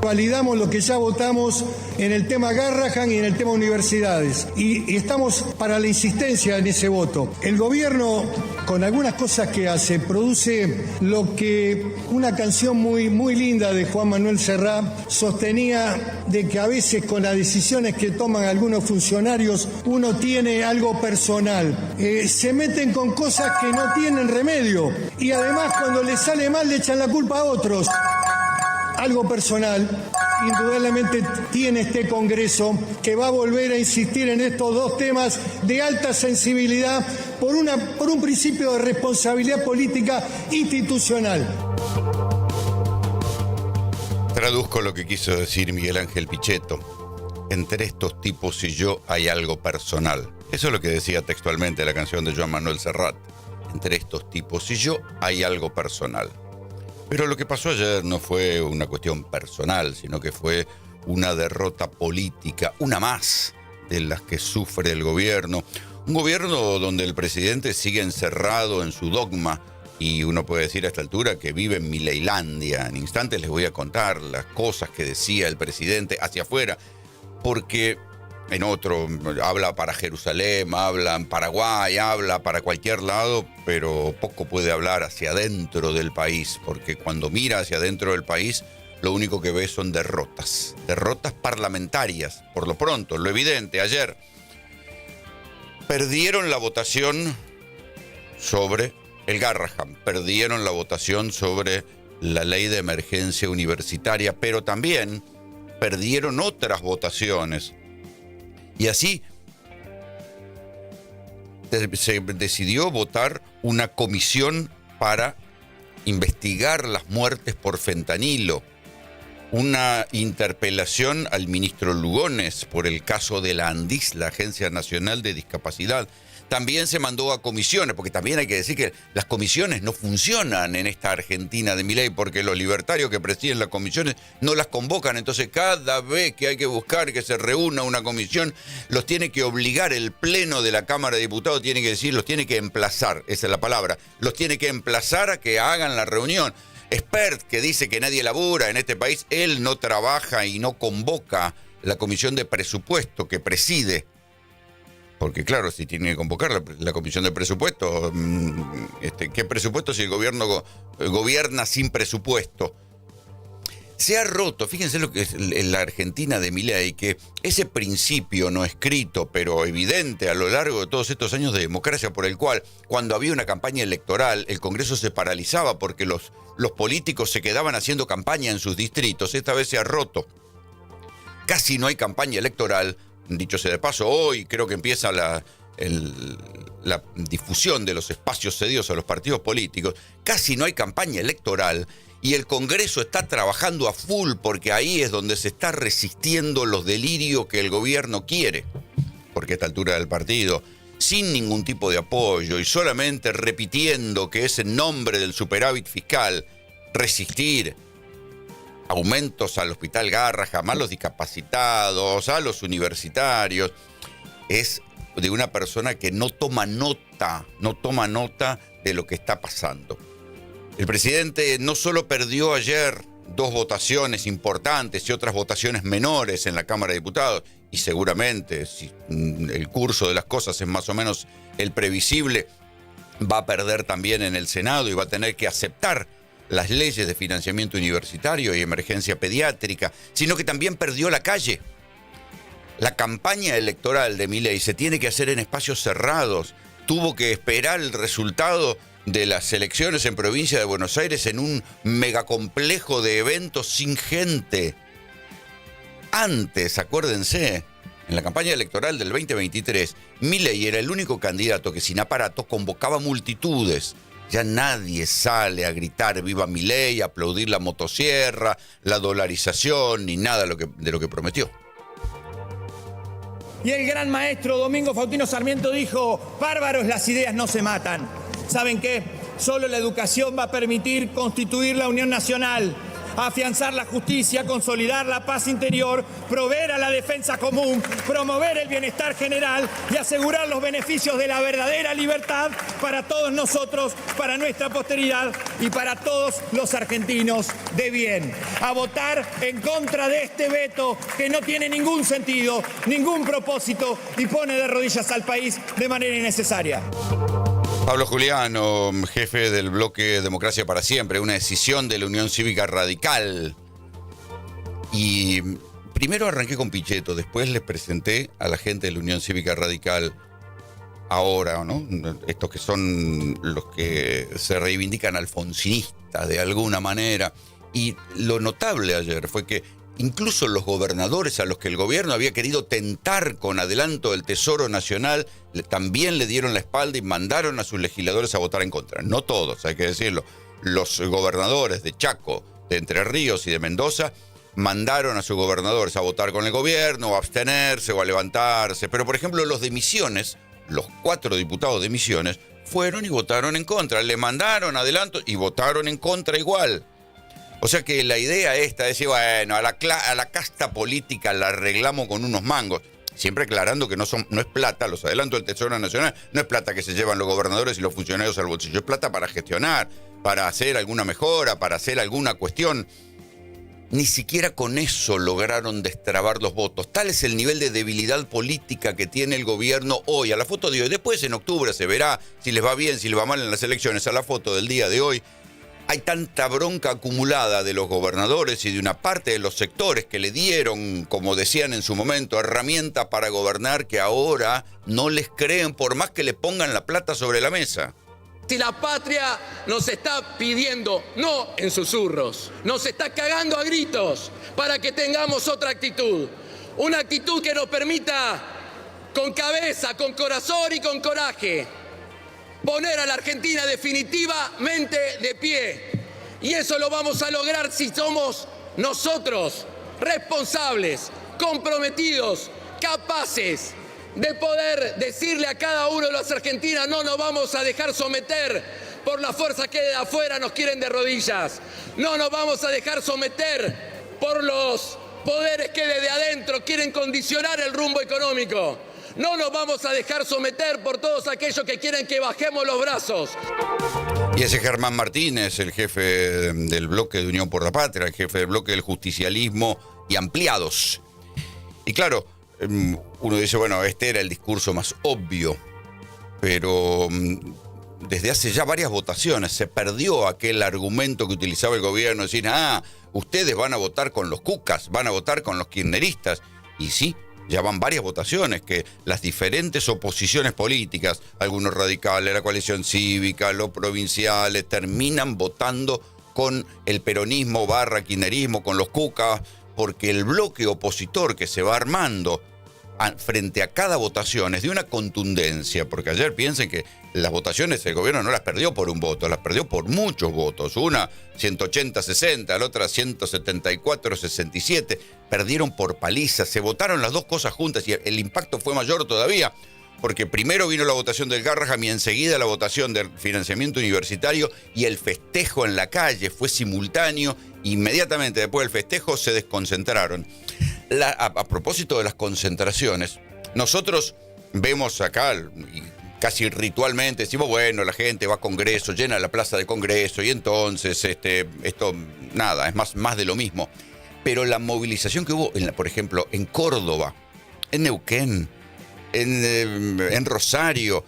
Validamos lo que ya votamos en el tema Garrahan y en el tema universidades. Y estamos para la insistencia en ese voto. El gobierno, con algunas cosas que hace, produce lo que una canción muy linda de Juan Manuel Serrat sostenía, de que a veces con las decisiones que toman algunos funcionarios uno tiene algo personal. Se meten con cosas que no tienen remedio. Y además cuando les sale mal le echan la culpa a otros. Algo personal, indudablemente tiene este Congreso, que va a volver a insistir en estos dos temas de alta sensibilidad por un principio de responsabilidad política institucional. Traduzco lo que quiso decir Miguel Ángel Pichetto. Entre estos tipos y yo hay algo personal. Eso es lo que decía textualmente la canción de Juan Manuel Serrat. Entre estos tipos y yo hay algo personal. Pero lo que pasó ayer no fue una cuestión personal, sino que fue una derrota política, una más de las que sufre el gobierno. Un gobierno donde el presidente sigue encerrado en su dogma y uno puede decir a esta altura que vive en Mileilandia. En instantes les voy a contar las cosas que decía el presidente hacia afuera, porque en otro habla para Jerusalén, habla en Paraguay, habla para cualquier lado, pero poco puede hablar hacia adentro del país, porque cuando mira hacia adentro del país, lo único que ve son derrotas parlamentarias, por lo pronto, lo evidente. Ayer perdieron la votación sobre el Garrahan, perdieron la votación sobre la ley de emergencia universitaria, pero también perdieron otras votaciones. Y así se decidió votar una comisión para investigar las muertes por fentanilo, una interpelación al ministro Lugones por el caso de la ANDIS, la Agencia Nacional de Discapacidad. También se mandó a comisiones, porque también hay que decir que las comisiones no funcionan en esta Argentina de Milei, porque los libertarios que presiden las comisiones no las convocan. Entonces, cada vez que hay que buscar que se reúna una comisión, los tiene que obligar el Pleno de la Cámara de Diputados, tiene que decir, los tiene que emplazar, esa es la palabra, los tiene que emplazar a que hagan la reunión. Spert, que dice que nadie labura en este país, él no trabaja y no convoca la comisión de presupuesto que preside. Porque claro, si tiene que convocar la comisión de presupuesto, ¿qué presupuesto si el gobierno gobierna sin presupuesto? Se ha roto, fíjense lo que es la Argentina de Milei, que ese principio no escrito, pero evidente a lo largo de todos estos años de democracia, por el cual cuando había una campaña electoral, el Congreso se paralizaba porque los políticos se quedaban haciendo campaña en sus distritos, esta vez se ha roto. Casi no hay campaña electoral. Dicho sea de paso, hoy creo que empieza la difusión de los espacios cedidos a los partidos políticos. Casi no hay campaña electoral y el Congreso está trabajando a full porque ahí es donde se está resistiendo los delirios que el gobierno quiere. Porque a esta altura del partido, sin ningún tipo de apoyo y solamente repitiendo que es en nombre del superávit fiscal, resistir aumentos al Hospital Garrahan, a los discapacitados, a los universitarios, es de una persona que no toma nota de lo que está pasando. El presidente no solo perdió ayer 2 votaciones importantes y otras votaciones menores en la Cámara de Diputados, y seguramente, si el curso de las cosas es más o menos el previsible, va a perder también en el Senado y va a tener que aceptar las leyes de financiamiento universitario y emergencia pediátrica, sino que también perdió la calle. La campaña electoral de Milei se tiene que hacer en espacios cerrados. Tuvo que esperar el resultado de las elecciones en provincia de Buenos Aires en un megacomplejo de eventos sin gente. Antes, acuérdense, en la campaña electoral del 2023, Milei era el único candidato que sin aparato convocaba multitudes. Ya nadie sale a gritar viva Milei, a aplaudir la motosierra, la dolarización, ni nada de lo que prometió. Y el gran maestro Domingo Faustino Sarmiento dijo, bárbaros, las ideas no se matan. ¿Saben qué? Solo la educación va a permitir constituir la Unión Nacional. afianzar la justicia, consolidar la paz interior, proveer a la defensa común, promover el bienestar general y asegurar los beneficios de la verdadera libertad para todos nosotros, para nuestra posteridad y para todos los argentinos de bien. A votar en contra de este veto que no tiene ningún sentido, ningún propósito y pone de rodillas al país de manera innecesaria. Pablo Juliano, jefe del bloque Democracia para Siempre, una decisión de la Unión Cívica Radical. Y primero arranqué con Pichetto, después les presenté a la gente de la Unión Cívica Radical ahora, ¿no? Estos que son los que se reivindican alfonsinistas de alguna manera. Y lo notable ayer fue que incluso los gobernadores a los que el gobierno había querido tentar con adelanto del Tesoro Nacional también le dieron la espalda y mandaron a sus legisladores a votar en contra. No todos, hay que decirlo. Los gobernadores de Chaco, de Entre Ríos y de Mendoza mandaron a sus gobernadores a votar con el gobierno, o a abstenerse o a levantarse. Pero, por ejemplo, los de Misiones, los 4 diputados de Misiones, fueron y votaron en contra. Le mandaron adelanto y votaron en contra igual. O sea que la idea esta es decir, bueno, a la casta política la arreglamos con unos mangos. Siempre aclarando que no es plata, los adelantos del Tesoro Nacional, no es plata que se llevan los gobernadores y los funcionarios al bolsillo, es plata para gestionar, para hacer alguna mejora, para hacer alguna cuestión. Ni siquiera con eso lograron destrabar los votos. Tal es el nivel de debilidad política que tiene el gobierno hoy, a la foto de hoy. Después en octubre se verá si les va bien, si les va mal en las elecciones, a la foto del día de hoy. Hay tanta bronca acumulada de los gobernadores y de una parte de los sectores que le dieron, como decían en su momento, herramientas para gobernar que ahora no les creen por más que le pongan la plata sobre la mesa. Si la patria nos está pidiendo, no en susurros, nos está cagando a gritos para que tengamos otra actitud. Una actitud que nos permita, con cabeza, con corazón y con coraje, poner a la Argentina definitivamente de pie. Y eso lo vamos a lograr si somos nosotros responsables, comprometidos, capaces de poder decirle a cada uno de los argentinos: no nos vamos a dejar someter por las fuerzas que de afuera nos quieren de rodillas. No nos vamos a dejar someter por los poderes que desde adentro quieren condicionar el rumbo económico. No nos vamos a dejar someter por todos aquellos que quieren que bajemos los brazos. Y ese Germán Martínez, el jefe del bloque de Unión por la Patria, el jefe del bloque del justicialismo y ampliados. Y claro, uno dice, bueno, este era el discurso más obvio, pero desde hace ya varias votaciones se perdió aquel argumento que utilizaba el gobierno, decir, ustedes van a votar con los cucas, van a votar con los kirchneristas. Y sí, ya van varias votaciones que las diferentes oposiciones políticas, algunos radicales, la coalición cívica, los provinciales, terminan votando con el peronismo / kirchnerismo, con los cucas, porque el bloque opositor que se va armando frente a cada votación es de una contundencia, porque ayer piensen que las votaciones el gobierno no las perdió por un voto, las perdió por muchos votos. Una 180-60, la otra 174-67, perdieron por paliza, se votaron las dos cosas juntas y el impacto fue mayor todavía, porque primero vino la votación del Garrahan y enseguida la votación del financiamiento universitario y el festejo en la calle fue simultáneo. Inmediatamente después del festejo se desconcentraron. A propósito de las concentraciones, nosotros vemos acá, casi ritualmente, decimos, bueno, la gente va a Congreso, llena la plaza de Congreso, y entonces esto, nada, es más de lo mismo. Pero la movilización que hubo, por ejemplo, en Córdoba, en Neuquén, en Rosario,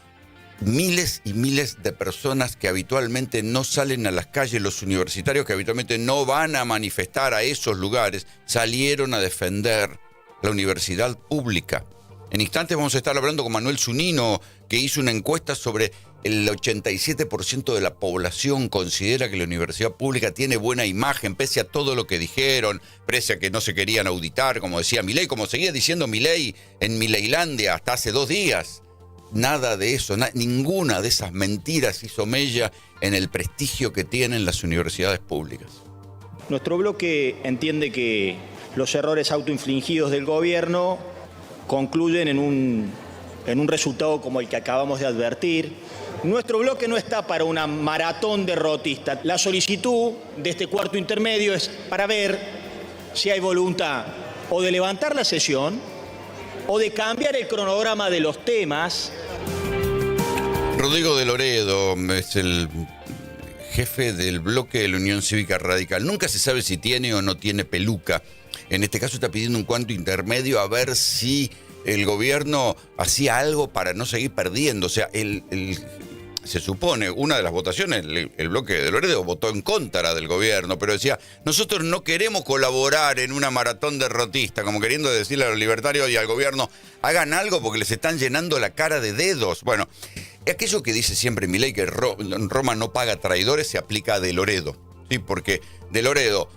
miles y miles de personas que habitualmente no salen a las calles, los universitarios que habitualmente no van a manifestar a esos lugares, salieron a defender la universidad pública. En instantes vamos a estar hablando con Manuel Zunino, que hizo una encuesta sobre el 87% de la población considera que la universidad pública tiene buena imagen, pese a todo lo que dijeron, pese a que no se querían auditar, como decía Milei, como seguía diciendo Milei en Mileilandia hasta hace 2 días. Nada de eso, ninguna de esas mentiras hizo mella en el prestigio que tienen las universidades públicas. Nuestro bloque entiende que los errores autoinfligidos del gobierno concluyen en un resultado como el que acabamos de advertir, Nuestro bloque no está para una maratón derrotista. La solicitud de este cuarto intermedio es para ver si hay voluntad o de levantar la sesión o de cambiar el cronograma de los temas. Rodrigo de Loredo es el jefe del bloque de la Unión Cívica Radical. Nunca se sabe si tiene o no tiene peluca. En este caso está pidiendo un cuarto intermedio a ver si el gobierno hacía algo para no seguir perdiendo. O sea, se supone, una de las votaciones, el bloque de Loredo votó en contra del gobierno, pero decía, nosotros no queremos colaborar en una maratón derrotista, como queriendo decirle a los libertarios y al gobierno, hagan algo porque les están llenando la cara de dedos. Bueno, aquello que dice siempre Milei, que Roma no paga traidores, se aplica a de Loredo, ¿sí? Porque de Loredo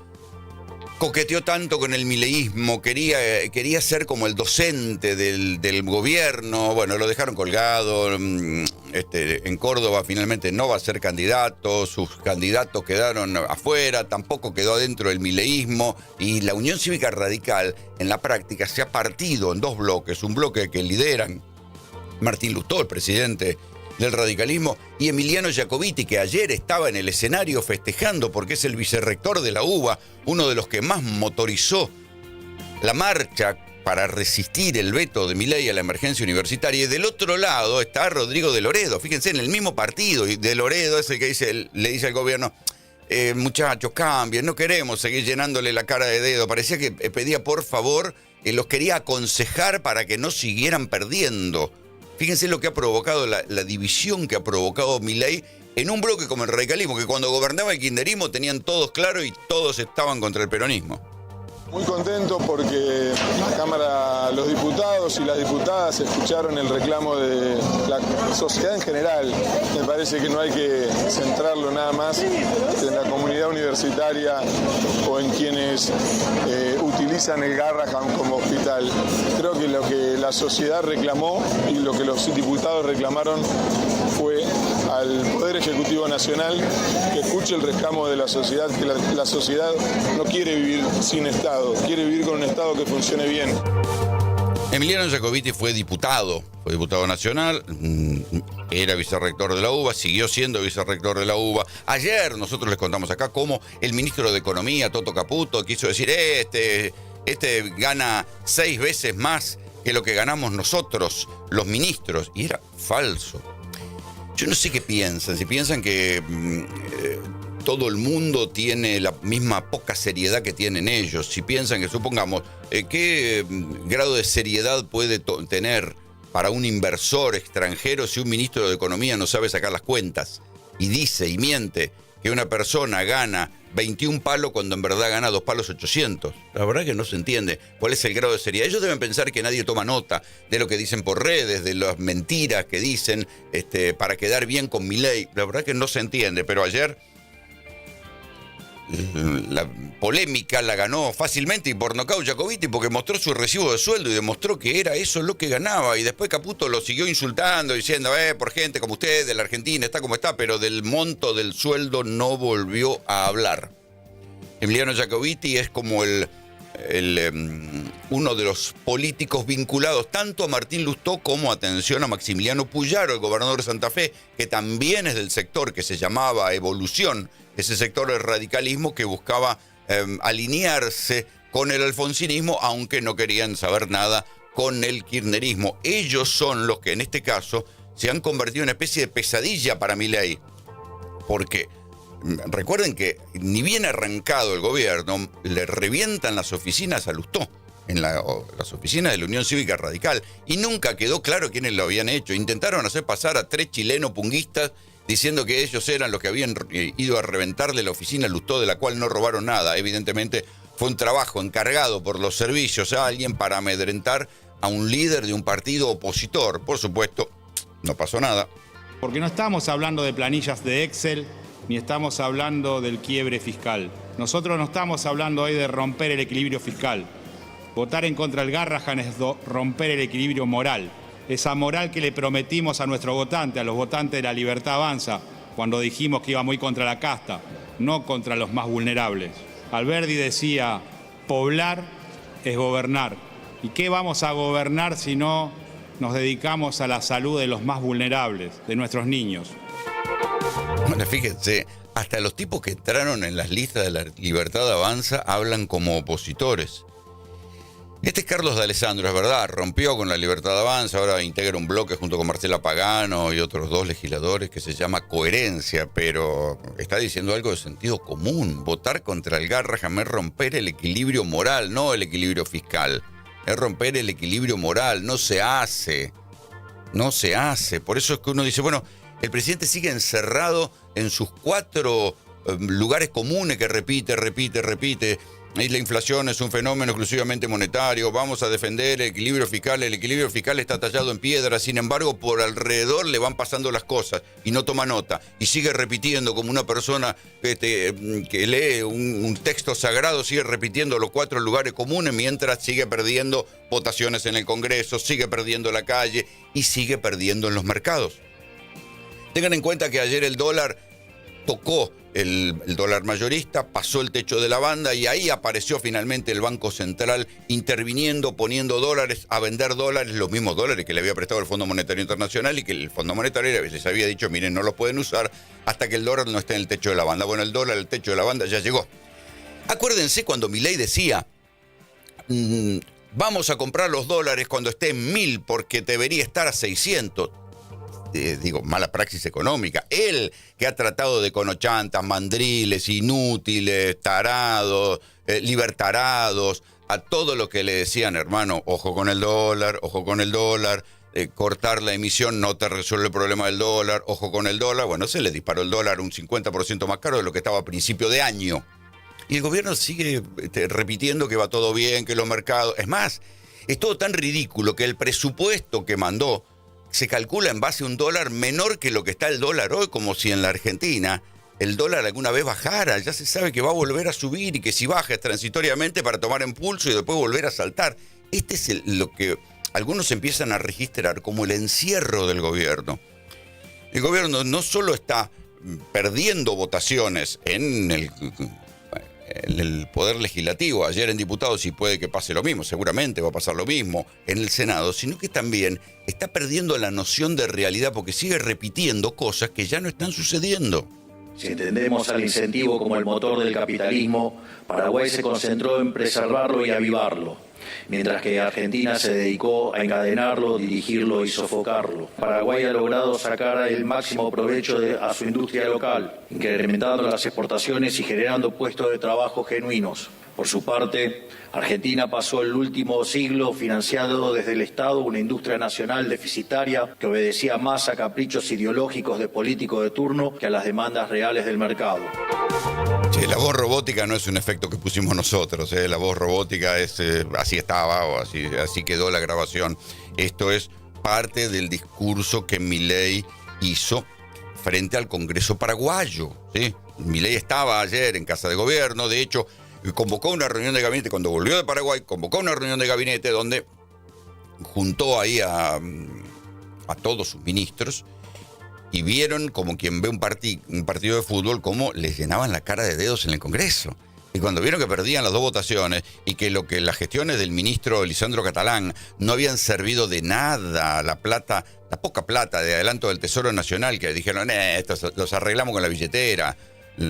coqueteó tanto con el mileísmo, quería ser como el docente del gobierno. Bueno, lo dejaron colgado. En Córdoba finalmente no va a ser candidato, sus candidatos quedaron afuera, tampoco quedó adentro del mileísmo, y la Unión Cívica Radical en la práctica se ha partido en dos bloques, un bloque que lideran Martín Lustó, el presidente del radicalismo, y Emiliano Jacobiti, que ayer estaba en el escenario festejando porque es el vicerrector de la UBA, uno de los que más motorizó la marcha para resistir el veto de Milei a la emergencia universitaria. Y del otro lado está Rodrigo de Loredo, fíjense, en el mismo partido, y de Loredo es el que le dice al gobierno, muchachos, cambien, no queremos seguir llenándole la cara de dedo. Parecía que pedía por favor, los quería aconsejar para que no siguieran perdiendo. Fíjense lo que ha provocado, la división que ha provocado Milei en un bloque como el radicalismo, que cuando gobernaba el kirchnerismo tenían todos claro y todos estaban contra el peronismo. Muy contento porque la Cámara, los diputados y las diputadas escucharon el reclamo de la sociedad en general. Me parece que no hay que centrarlo nada más en la comunidad universitaria o en quienes utilizan el Garrahan como hospital. Creo que lo que la sociedad reclamó y lo que los diputados reclamaron fue al Poder Ejecutivo Nacional que escuche el reclamo de la sociedad, que la sociedad no quiere vivir sin Estado. Quiere vivir con un Estado que funcione bien. Emiliano Jacobiti fue diputado nacional, era vicerrector de la UBA, siguió siendo vicerrector de la UBA. Ayer nosotros les contamos acá cómo el ministro de Economía, Toto Caputo, quiso decir, este gana 6 veces más que lo que ganamos nosotros, los ministros, y era falso. Yo no sé qué piensan, si piensan que todo el mundo tiene la misma poca seriedad que tienen ellos, si piensan que, supongamos, ¿qué grado de seriedad puede tener para un inversor extranjero si un ministro de Economía no sabe sacar las cuentas y dice y miente que una persona gana 21 palos cuando en verdad gana 2 palos 800? La verdad que no se entiende cuál es el grado de seriedad. Ellos deben pensar que nadie toma nota de lo que dicen por redes, de las mentiras que dicen para quedar bien con Milei. La verdad que no se entiende, pero ayer la polémica la ganó fácilmente y por nocaut Jacobiti, porque mostró su recibo de sueldo y demostró que era eso lo que ganaba, y después Caputo lo siguió insultando diciendo, por gente como usted de la Argentina está como está, pero del monto del sueldo no volvió a hablar. Emiliano Jacobiti es como uno de los políticos vinculados tanto a Martín Lustó como, atención, a Maximiliano Puyaro, el gobernador de Santa Fe, que también es del sector que se llamaba Evolución, ese sector del radicalismo que buscaba alinearse con el alfonsinismo, aunque no querían saber nada con el kirchnerismo. Ellos son los que en este caso se han convertido en una especie de pesadilla para Milei, porque recuerden que ni bien arrancado el gobierno, le revientan las oficinas a Lustó, en las oficinas de la Unión Cívica Radical, y nunca quedó claro quiénes lo habían hecho. Intentaron hacer pasar a 3 chilenos punguistas diciendo que ellos eran los que habían ido a reventarle la oficina a Lustó, de la cual no robaron nada. Evidentemente fue un trabajo encargado por los servicios a alguien para amedrentar a un líder de un partido opositor. Por supuesto, no pasó nada. Porque no estamos hablando de planillas de Excel, ni estamos hablando del quiebre fiscal. Nosotros no estamos hablando hoy de romper el equilibrio fiscal. Votar en contra del Garrahan es romper el equilibrio moral. Esa moral que le prometimos a nuestro votante, a los votantes de La Libertad Avanza, cuando dijimos que iba muy contra la casta, no contra los más vulnerables. Alberdi decía, poblar es gobernar. ¿Y qué vamos a gobernar si no nos dedicamos a la salud de los más vulnerables, de nuestros niños. Bueno, fíjense, hasta los tipos que entraron en las listas de la Libertad Avanza hablan como opositores. Este es Carlos de Alessandro, es verdad, rompió con la Libertad Avanza, ahora integra un bloque junto con Marcela Pagano y otros 2 legisladores que se llama Coherencia, pero está diciendo algo de sentido común. Votar contra el Garrahan es romper el equilibrio moral, no el equilibrio fiscal. Es romper el equilibrio moral, no se hace. No se hace. Por eso es que uno dice, bueno, el presidente sigue encerrado en sus 4 lugares comunes que repite. Y la inflación es un fenómeno exclusivamente monetario, vamos a defender el equilibrio fiscal está tallado en piedra, sin embargo por alrededor le van pasando las cosas y no toma nota y sigue repitiendo como una persona que lee un texto sagrado, sigue repitiendo los 4 lugares comunes mientras sigue perdiendo votaciones en el Congreso, sigue perdiendo la calle y sigue perdiendo en los mercados. Tengan en cuenta que ayer el dólar tocó el dólar mayorista, pasó el techo de la banda y ahí apareció finalmente el Banco Central interviniendo, poniendo dólares a vender dólares, los mismos dólares que le había prestado el Fondo Monetario Internacional y que el Fondo Monetario les había dicho, miren, no los pueden usar hasta que el dólar no esté en el techo de la banda. Bueno, el dólar, el techo de la banda ya llegó. Acuérdense cuando Milei decía, vamos a comprar los dólares cuando esté en 1000 porque debería estar a 600. Mala praxis económica. Él que ha tratado de conochantas, mandriles, inútiles, tarados, libertarados, a todo lo que le decían, hermano, ojo con el dólar, cortar la emisión no te resuelve el problema del dólar, ojo con el dólar. Bueno, se le disparó el dólar un 50% más caro de lo que estaba a principio de año. Y el gobierno sigue repitiendo que va todo bien, que los mercados... Es más, es todo tan ridículo que el presupuesto que mandó se calcula en base a un dólar menor que lo que está el dólar hoy, como si en la Argentina el dólar alguna vez bajara. Ya se sabe que va a volver a subir y que si baja es transitoriamente para tomar impulso y después volver a saltar. Este es lo que algunos empiezan a registrar como el encierro del gobierno. El gobierno no solo está perdiendo votaciones en el Poder Legislativo, ayer en diputados, y puede que pase lo mismo, seguramente va a pasar lo mismo en el Senado, sino que también está perdiendo la noción de realidad porque sigue repitiendo cosas que ya no están sucediendo. Si entendemos al incentivo como el motor del capitalismo, Paraguay se concentró en preservarlo y avivarlo, mientras que Argentina se dedicó a encadenarlo, dirigirlo y sofocarlo. Paraguay ha logrado sacar el máximo provecho a su industria local, incrementando las exportaciones y generando puestos de trabajo genuinos. Por su parte, Argentina pasó el último siglo financiando desde el Estado una industria nacional deficitaria que obedecía más a caprichos ideológicos de políticos de turno que a las demandas reales del mercado. Sí, la voz robótica no es un efecto que pusimos nosotros, la voz robótica es así estaba o así quedó la grabación. Esto es parte del discurso que Milei hizo frente al Congreso paraguayo, ¿sí? Milei estaba ayer en Casa de Gobierno, de hecho convocó una reunión de gabinete, cuando volvió de Paraguay, convocó una reunión de gabinete donde juntó ahí a todos sus ministros y vieron como quien ve un partido de fútbol, cómo les llenaban la cara de dedos en el Congreso. Y cuando vieron que perdían las 2 votaciones y que las gestiones del ministro Lisandro Catalán no habían servido de nada, la poca plata de adelanto del Tesoro Nacional, que dijeron, estos los arreglamos con la billetera,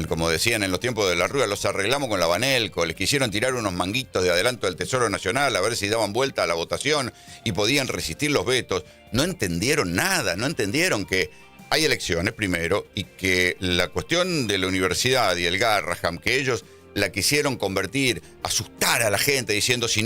como decían en los tiempos de la Rúa, los arreglamos con la Banelco, les quisieron tirar unos manguitos de adelanto del Tesoro Nacional a ver si daban vuelta a la votación y podían resistir los vetos. No entendieron nada, no entendieron que hay elecciones primero y que la cuestión de la universidad y el Garrahan, que ellos la quisieron convertir, asustar a la gente diciendo si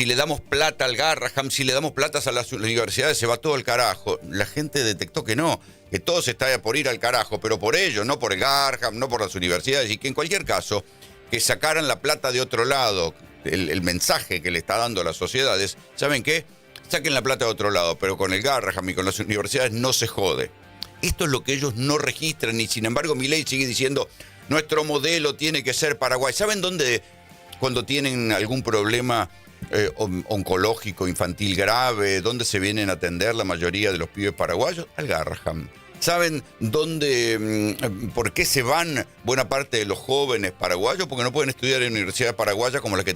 le damos plata al Garrahan, si le damos plata a las universidades se va todo al carajo. La gente detectó que no, que todo se está por ir al carajo, pero por ellos, no por el Garrahan, no por las universidades, y que en cualquier caso, que sacaran la plata de otro lado. El mensaje que le está dando a las sociedades, ¿saben qué? Saquen la plata de otro lado, pero con el Garrahan y con las universidades no se jode. Esto es lo que ellos no registran y sin embargo Milei sigue diciendo, nuestro modelo tiene que ser Paraguay. ¿Saben dónde, cuando tienen algún problema oncológico, infantil grave, dónde se vienen a atender la mayoría de los pibes paraguayos? Al Garrahan. ¿Saben por qué se van buena parte de los jóvenes paraguayos? Porque no pueden estudiar en universidades paraguayas como las que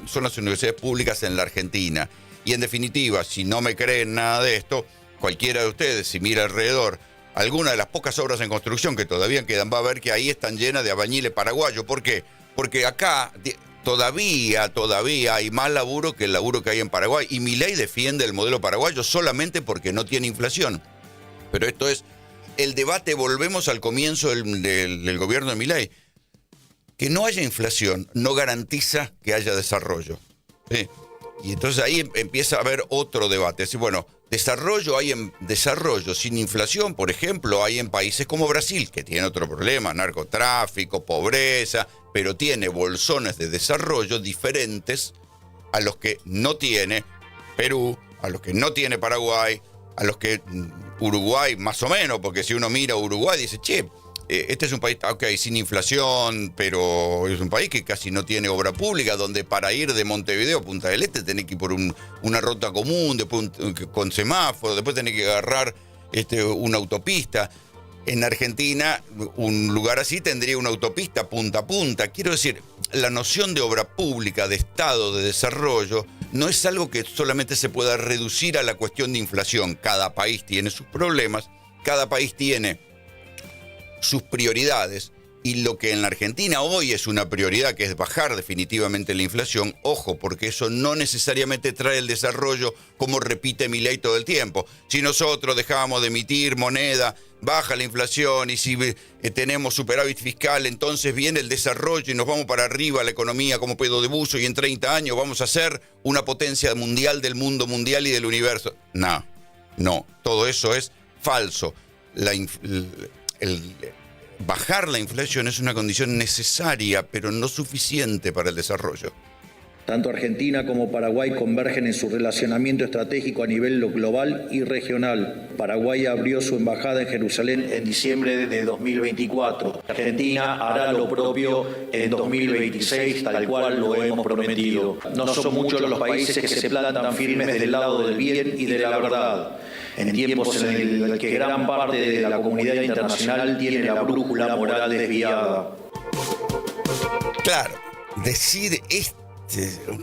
son las universidades públicas en la Argentina. Y en definitiva, si no me creen nada de esto, cualquiera de ustedes, si mira alrededor, alguna de las pocas obras en construcción que todavía quedan, va a ver que ahí están llenas de albañiles paraguayos. ¿Por qué? Porque acá todavía hay más laburo que el laburo que hay en Paraguay. Y Milei defiende el modelo paraguayo solamente porque no tiene inflación. Pero esto es el debate, volvemos al comienzo del gobierno de Milei. Que no haya inflación no garantiza que haya desarrollo. ¿Sí? Y entonces ahí empieza a haber otro debate. Así, bueno, desarrollo sin inflación, por ejemplo, hay en países como Brasil, que tiene otro problema, narcotráfico, pobreza, pero tiene bolsones de desarrollo diferentes a los que no tiene Perú, a los que no tiene Paraguay, a los que Uruguay más o menos, porque si uno mira a Uruguay dice, che, este es un país, ok, sin inflación, pero es un país que casi no tiene obra pública, donde para ir de Montevideo a Punta del Este tenés que ir por una ruta común, después con semáforo, después tenés que agarrar una autopista. En Argentina, un lugar así tendría una autopista punta a punta. Quiero decir, la noción de obra pública, de Estado, de desarrollo, no es algo que solamente se pueda reducir a la cuestión de inflación. Cada país tiene sus problemas, cada país tiene sus prioridades, y lo que en la Argentina hoy es una prioridad, que es bajar definitivamente la inflación, ojo, porque eso no necesariamente trae el desarrollo como repite Milei todo el tiempo. Si nosotros dejamos de emitir moneda, baja la inflación, y si tenemos superávit fiscal, entonces viene el desarrollo y nos vamos para arriba la economía como pedo de buzo, y en 30 años vamos a ser una potencia mundial del mundo mundial y del universo. No, todo eso es falso. Bajar la inflación es una condición necesaria, pero no suficiente para el desarrollo. Tanto Argentina como Paraguay convergen en su relacionamiento estratégico a nivel global y regional. Paraguay abrió su embajada en Jerusalén en diciembre de 2024. Argentina hará lo propio en 2026, tal cual lo hemos prometido. No son muchos los países que se plantan firmes del lado del bien y de la verdad, en tiempos en el que gran parte de la comunidad internacional tiene la brújula moral desviada. Claro, decir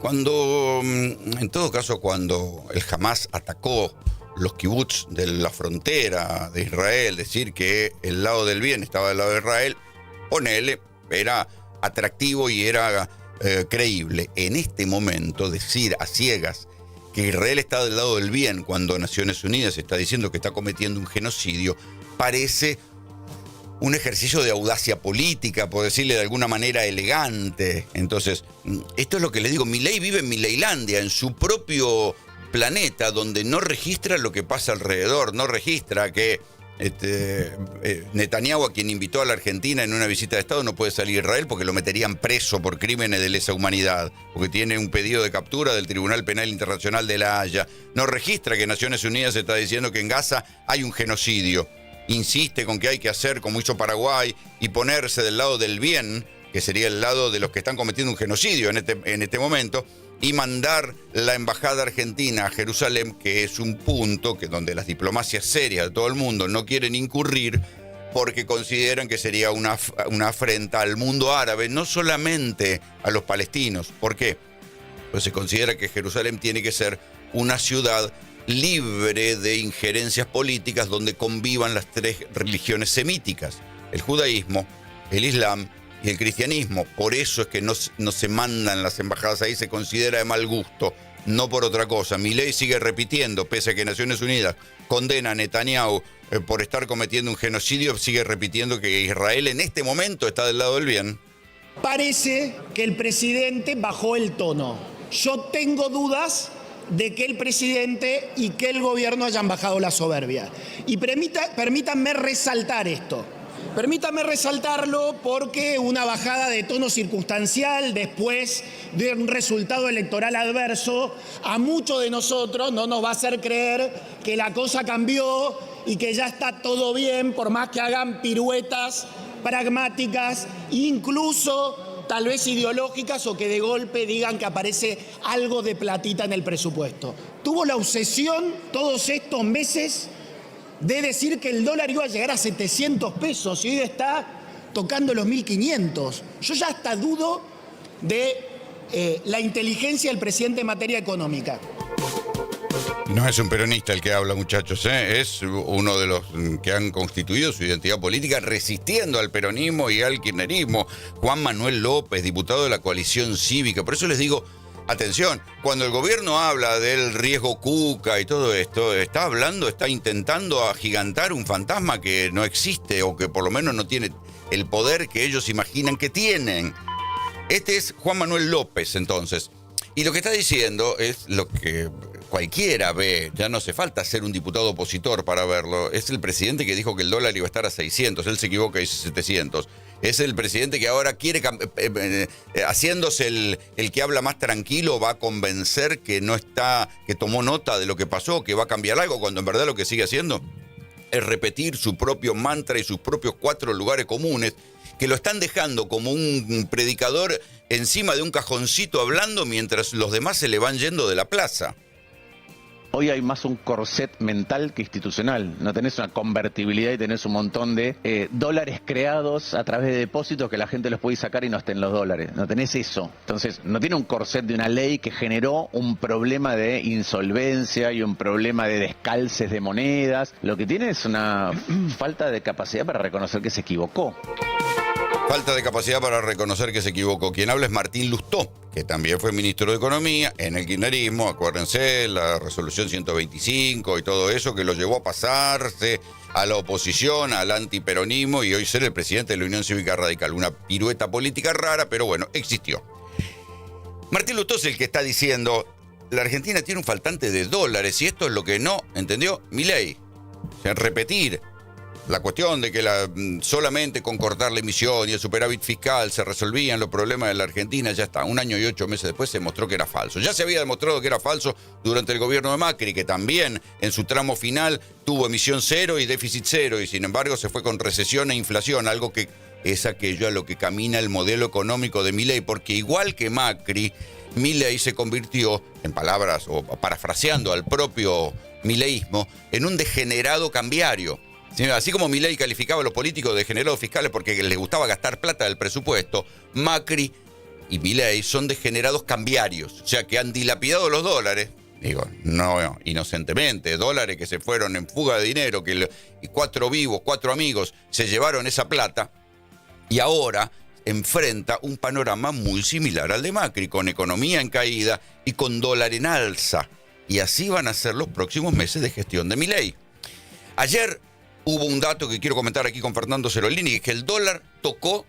cuando el Hamas atacó los kibutz de la frontera de Israel, decir que el lado del bien estaba del lado de Israel, era atractivo y era creíble. En este momento, decir a ciegas que Israel está del lado del bien cuando Naciones Unidas está diciendo que está cometiendo un genocidio, parece un ejercicio de audacia política, por decirle de alguna manera elegante. Entonces, esto es lo que les digo, Milei vive en Mileilandia, en su propio planeta, donde no registra lo que pasa alrededor, no registra que Netanyahu, a quien invitó a la Argentina en una visita de Estado, no puede salir a Israel porque lo meterían preso por crímenes de lesa humanidad, porque tiene un pedido de captura del Tribunal Penal Internacional de La Haya. No registra que Naciones Unidas está diciendo que en Gaza hay un genocidio. Insiste con que hay que hacer como hizo Paraguay y ponerse del lado del bien, que sería el lado de los que están cometiendo un genocidio en este momento, y mandar la embajada argentina a Jerusalén, que es un punto donde las diplomacias serias de todo el mundo no quieren incurrir porque consideran que sería una afrenta al mundo árabe, no solamente a los palestinos. ¿Por qué? Pues se considera que Jerusalén tiene que ser una ciudad libre de injerencias políticas donde convivan las tres religiones semíticas, el judaísmo, el islam y el cristianismo. Por eso es que no se mandan las embajadas ahí, se considera de mal gusto, no por otra cosa. Milei sigue repitiendo, pese a que Naciones Unidas condena a Netanyahu por estar cometiendo un genocidio, sigue repitiendo que Israel en este momento está del lado del bien. Parece que el presidente bajó el tono. Yo tengo dudas de que el presidente y que el gobierno hayan bajado la soberbia. Y permítanme resaltar esto. Permítanme resaltarlo porque una bajada de tono circunstancial después de un resultado electoral adverso a muchos de nosotros no nos va a hacer creer que la cosa cambió y que ya está todo bien, por más que hagan piruetas pragmáticas, incluso tal vez ideológicas, o que de golpe digan que aparece algo de platita en el presupuesto. Tuvo la obsesión todos estos meses de decir que el dólar iba a llegar a 700 pesos y hoy está tocando los 1.500. Yo ya hasta dudo de la inteligencia del presidente en materia económica. No es un peronista el que habla, muchachos, ¿eh? Es uno de los que han constituido su identidad política resistiendo al peronismo y al kirchnerismo. Juan Manuel López, diputado de la coalición cívica. Por eso les digo, atención, cuando el gobierno habla del riesgo Cuca y todo esto, está intentando agigantar un fantasma que no existe o que por lo menos no tiene el poder que ellos imaginan que tienen. Este es Juan Manuel López, entonces. Y lo que está diciendo es lo que cualquiera ve, ya no hace falta ser un diputado opositor para verlo. Es el presidente que dijo que el dólar iba a estar a 600, él se equivoca y dice 700. Es el presidente que ahora quiere, haciéndose el que habla más tranquilo, va a convencer que no está, que tomó nota de lo que pasó, que va a cambiar algo, cuando en verdad lo que sigue haciendo es repetir su propio mantra y sus propios 4 lugares comunes, que lo están dejando como un predicador encima de un cajoncito hablando mientras los demás se le van yendo de la plaza. Hoy hay más un corset mental que institucional. No tenés una convertibilidad y tenés un montón de dólares creados a través de depósitos que la gente los puede sacar y no estén los dólares. No tenés eso. Entonces, no tiene un corset de una ley que generó un problema de insolvencia y un problema de descalces de monedas. Lo que tiene es una falta de capacidad para reconocer que se equivocó. Falta de capacidad para reconocer que se equivocó. Quien habla es Martín Lustó, que también fue ministro de Economía en el kirchnerismo. Acuérdense, la resolución 125 y todo eso que lo llevó a pasarse a la oposición, al antiperonismo y hoy ser el presidente de la Unión Cívica Radical. Una pirueta política rara, pero bueno, existió. Martín Lustó es el que está diciendo, la Argentina tiene un faltante de dólares y esto es lo que no entendió Milei. O sea, repetir la cuestión de que solamente con cortar la emisión y el superávit fiscal se resolvían los problemas de la Argentina, ya está. 1 año y 8 meses después se demostró que era falso. Ya se había demostrado que era falso durante el gobierno de Macri, que también en su tramo final tuvo emisión cero y déficit cero, y sin embargo se fue con recesión e inflación, algo que es aquello a lo que camina el modelo económico de Milei, porque igual que Macri, Milei se convirtió, en palabras o parafraseando al propio mileísmo, en un degenerado cambiario. Así como Milei calificaba a los políticos de degenerados fiscales porque les gustaba gastar plata del presupuesto, Macri y Milei son degenerados cambiarios, o sea que han dilapidado los dólares, digo, no inocentemente, dólares que se fueron en fuga de dinero, que 4 vivos, 4 amigos se llevaron esa plata y ahora enfrenta un panorama muy similar al de Macri, con economía en caída y con dólar en alza. Y así van a ser los próximos meses de gestión de Milei. Ayer hubo un dato que quiero comentar aquí con Fernando Cerolini, es que el dólar tocó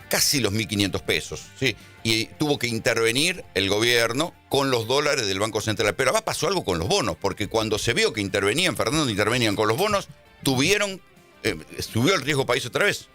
casi los 1.500 pesos, ¿sí? Y tuvo que intervenir el gobierno con los dólares del Banco Central. Pero además pasó algo con los bonos, porque cuando se vio que intervenían con los bonos, subió el riesgo país otra vez.